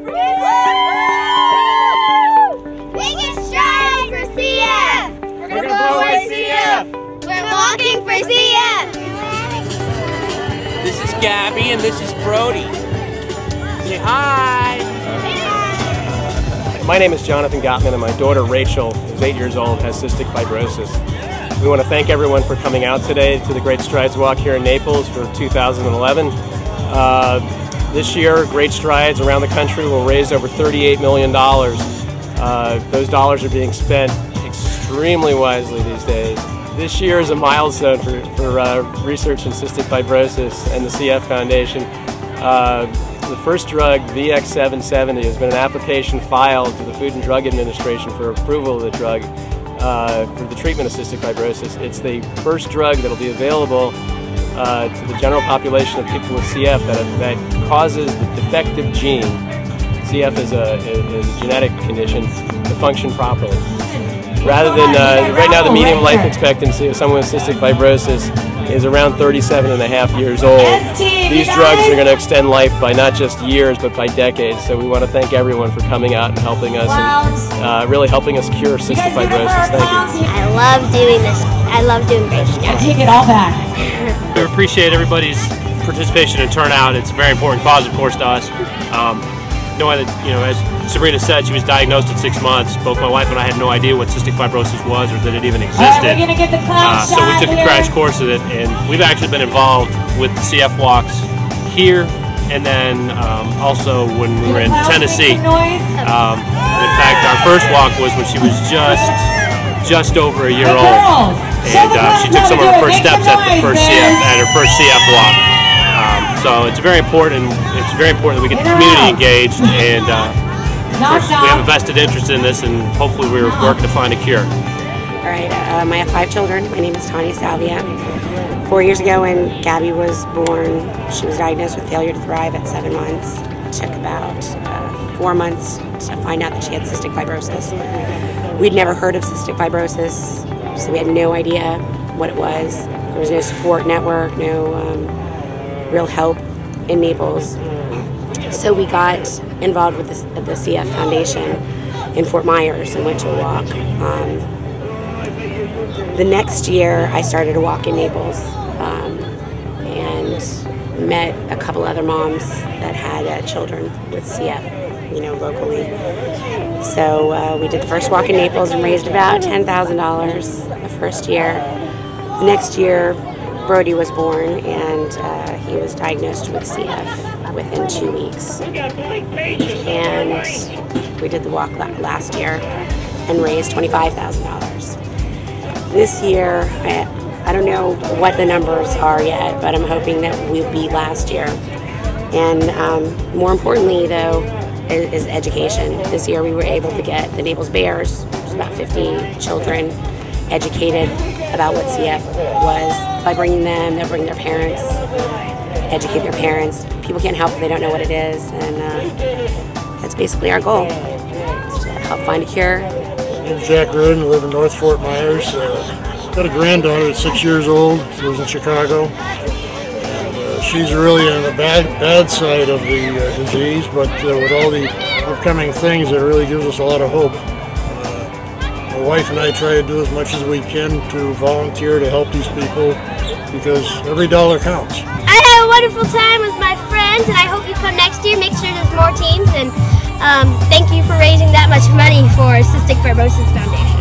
Biggest stride for CF! We're gonna blow away CF! We're walking for CF! This is Gabby and this is Brody. Say hi! My name is Jonathan Gottman and my daughter Rachel, who's 8 years old, has cystic fibrosis. We want to thank everyone for coming out today to the Great Strides Walk here in Naples for 2011. This year, Great Strides around the country will raise over $38 million. Those dollars are being spent extremely wisely these days. This year is a milestone for research in cystic fibrosis and the CF Foundation. The first drug, VX-770, has been an application filed to the Food and Drug Administration for approval of the drug for the treatment of cystic fibrosis. It's the first drug that will be available to the general population of people with CF that causes the defective gene. CF is a genetic condition to function properly. Rather than, right now the median life expectancy of someone with cystic fibrosis is around 37.5 years old. These drugs are going to extend life by not just years but by decades, so we want to thank everyone for coming out and helping us and really helping us cure cystic fibrosis. Thank you. I love doing this. I love doing Great Strides. Take it all back. We appreciate everybody's participation and turnout. It's a very important cause, of course, to us. Knowing that, as Sabrina said, she was diagnosed at 6 months. Both my wife and I had no idea what cystic fibrosis was or that it even existed. So we took a crash course of it, and we've actually been involved with the CF walks here, and then also when we were in Tennessee. In fact, our first walk was when she was just over a year old, and she took some of her first steps at her first CF walk. So it's very important. It's very important that we get the community engaged, and of course, we have a vested interest in this, and hopefully we're working to find a cure. All right, I have 5 children. My name is Tanya Salvia. 4 years ago when Gabby was born, she was diagnosed with failure to thrive at 7 months. It took about 4 months to find out that she had cystic fibrosis. We'd never heard of cystic fibrosis, so we had no idea what it was. There was no support network, no real help in Naples. So we got involved with the CF Foundation in Fort Myers and went to a walk. The next year I started a walk in Naples and met a couple other moms that had children with CF, locally. So we did the first walk in Naples and raised about $10,000 the first year. The next year Brody was born, and he was diagnosed with CF within 2 weeks. And we did the walk last year and raised $25,000. This year, I don't know what the numbers are yet, but I'm hoping that we'll be last year. And more importantly, though, is education. This year we were able to get the Naples Bears, which is about 50 children, educated about what CF was by bringing them. They'll bring their parents, educate their parents. People can't help if they don't know what it is, and that's basically our goal, is to help find a cure. My name is Jack Roden. I live in North Fort Myers. Got a granddaughter that's 6 years old. She lives in Chicago. And, she's really on the bad side of the disease, but with all the upcoming things, it really gives us a lot of hope. My wife and I try to do as much as we can to volunteer to help these people, because every dollar counts. I had a wonderful time with my friends, and I hope you come next year. Make sure there's more teams, and thank you for raising that much money for Cystic Fibrosis Foundation.